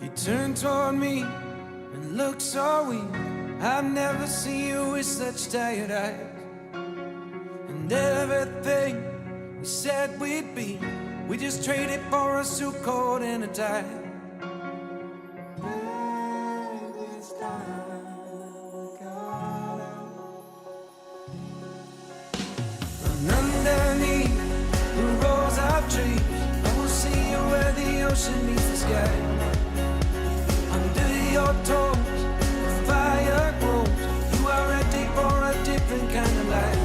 You turn toward me and look so weak. I've never seen you with such tired eyes. And everything we said we'd be, we just traded for a suit coat and a tie. And underneath the rows of trees, I will see you where the ocean meets the sky. Under your toes, the fire grows. You are ready for a different kind of life.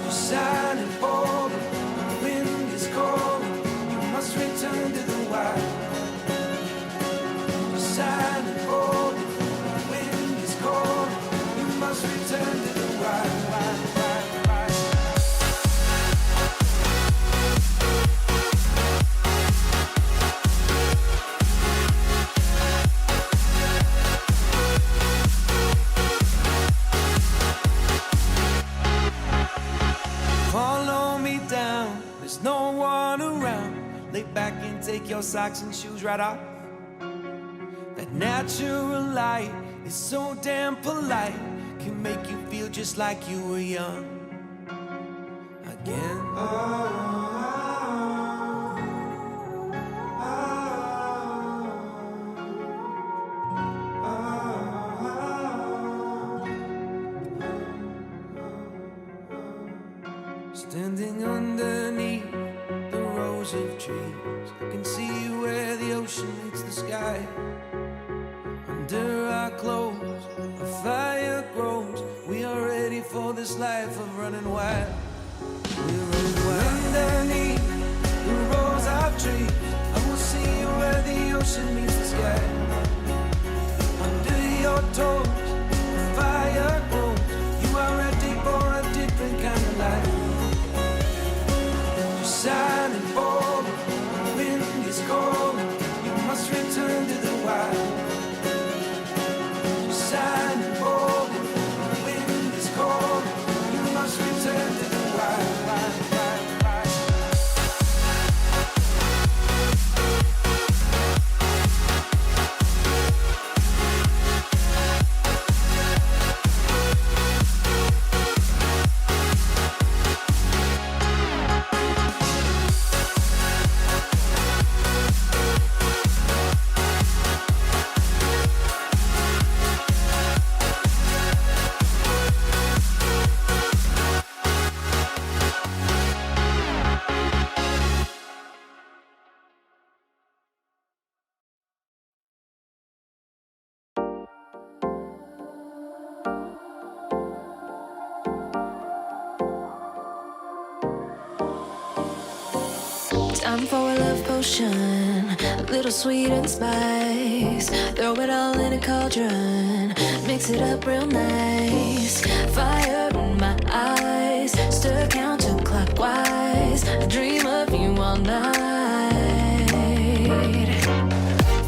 You're silent, bold, the wind is cold. You must return to the wild. You're silent, bold, the wind is cold. You must return to the wild. No one around. Lay back and take your socks and shoes right off. That natural light is so damn polite. Can make you feel just like you were young again. Standing underneath the rows of trees, I can see where the ocean meets the sky. Under our clothes, a fire grows. We are ready for this life of running wild. We're running wild. Underneath the rows of trees, I will see you where the ocean meets the sky. Under your toes, the fire grows. You are ready for a different kind of life. Silent, bold, the wind is cold. You must return to the wild. Silent, bold, the wind is cold. You must return to the wild. Time for a love potion, a little sweet and spice. Throw it all in a cauldron, mix it up real nice. Fire in my eyes, stir counterclockwise. I dream of you all night.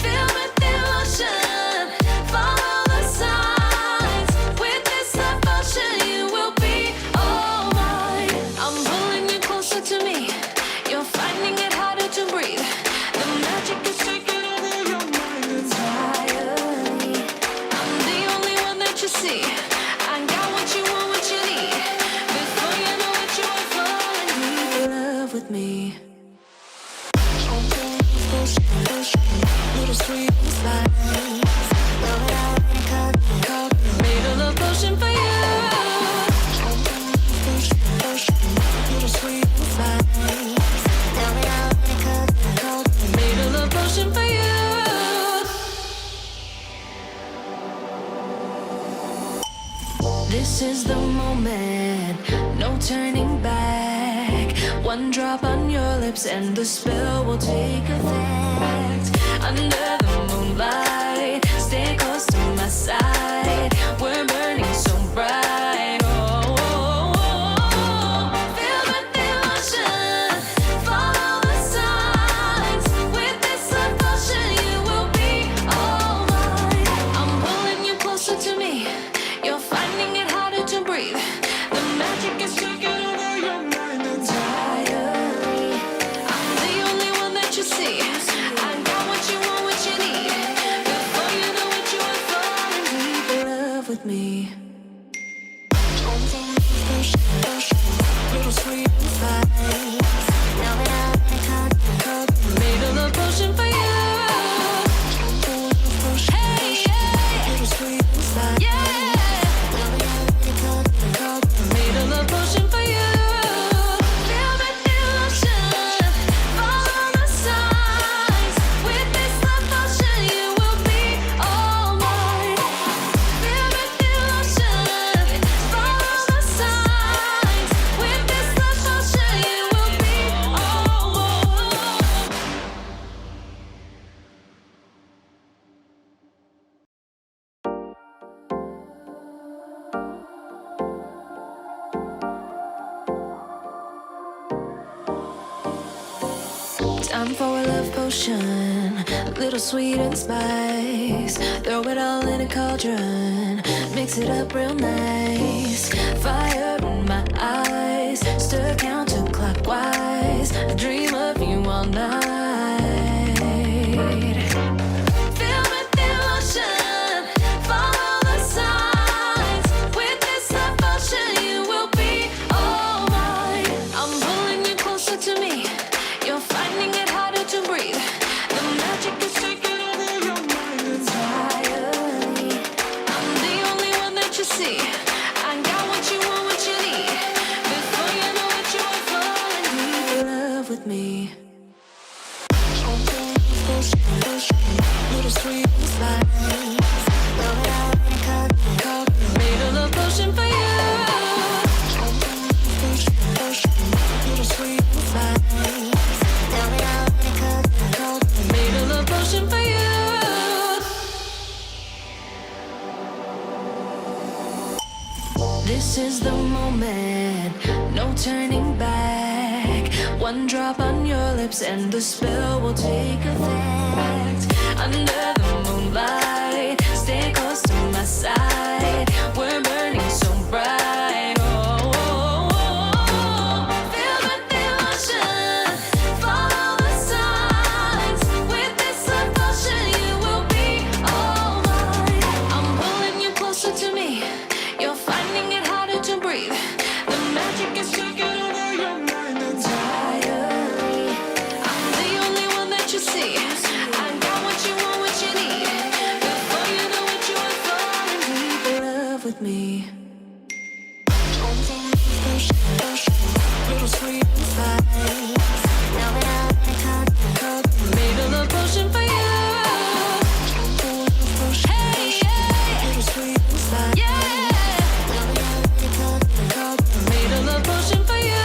Fill with emotion, follow the signs. With this devotion, you will be all mine. I'm pulling you closer to me. You're finding it harder to breathe. The magic is taking over your mind entirely. I'm the only one that you see. I got what you want, what you need. Before you know it, you are falling deep in love with me. Little sweet spice. Made a love potion for you. Little sweet spice. Made a love potion for you. This is the moment, no turning back. One drop on your lips and the spell will take effect. Under the moonlight, stay close to my side. We're burning so bright. Oh, oh, oh, oh. Feel the emotion, follow the signs. With this devotion, you will be all mine. I'm pulling you closer to me. You're finding it harder to breathe. The magic is taking over your mind entirely. I'm the only one that you see. with me. Little sweet spice. Now that I Made a love potion for you. Hey, yeah. little sweet spice. Yeah. Made a love potion for you. Feel the devotion. Follow the signs. With this love potion, you will be all mine. Feel the devotion. Follow the signs. With this love potion, you will be all mine. Time for a love potion, a little sweet and spice. Throw it all in a cauldron, mix it up real nice. Fire in my eyes, stir counterclockwise. I dream of you all night. Feel with devotion, follow the signs. With this love potion, you will be all mine. I'm pulling you closer to me. You're finding it harder to breathe. The magic is taking over your mind entirely. I'm the only one that you see. I got what you want, what you need. Before you know it, you are falling deep in love with me. Little sweet spice. Made a love potion for you. Little sweet spice. Made a love potion for you. This is the moment, no turning back. One drop on your lips and the spell will take effect. Under the moonlight, stay close to my side. We're burning so bright. Oh, oh, oh. Feel the devotion, follow the signs. With this love potion, you will be all mine. I'm pulling you closer to me. You're finding it harder to breathe. The magic is taking over your mind entirely. I'm the only one that you see. I got what you want, what you need. Before you know it, you are falling deep in love with me. Little sweet spice. Now that I Made a love potion for you. Hey, yeah. little sweet spice. Yeah. Made a love potion for you.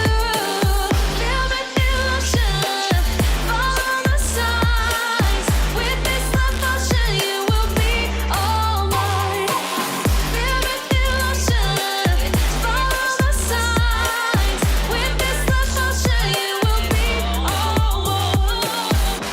Feel the devotion, follow the signs. With this love potion, you will be all mine. Feel the devotion, follow the signs. With this love potion, you will be all mine.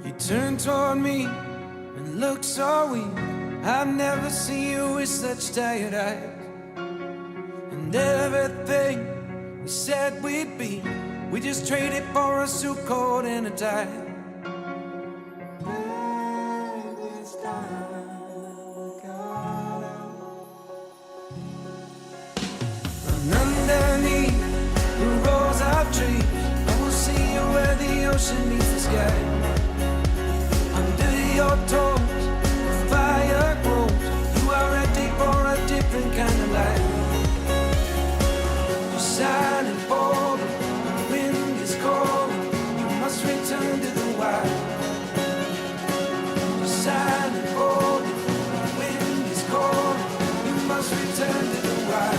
You turned toward me and looked so weak. I've never seen you with such tired eyes. And everything we said we'd be, we just traded for a suit coat and a tie. This time we got out. And underneath the rows of trees, I will see you where the ocean meets the sky. Under your toes, the fire grows. You are ready for a different kind of life. You're silent, bold, the wind is cold. You must return to the wild. You're silent, bold, the wind is cold. You must return to the wild.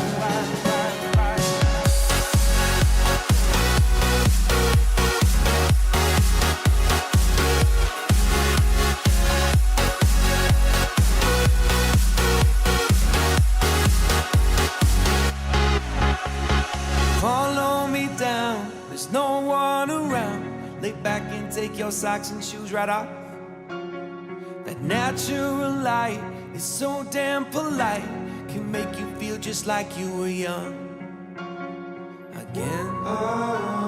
Follow me down, there's no one around. Lay back and take your socks and shoes right off. That natural light is so damn polite, can make you feel just like you were young again.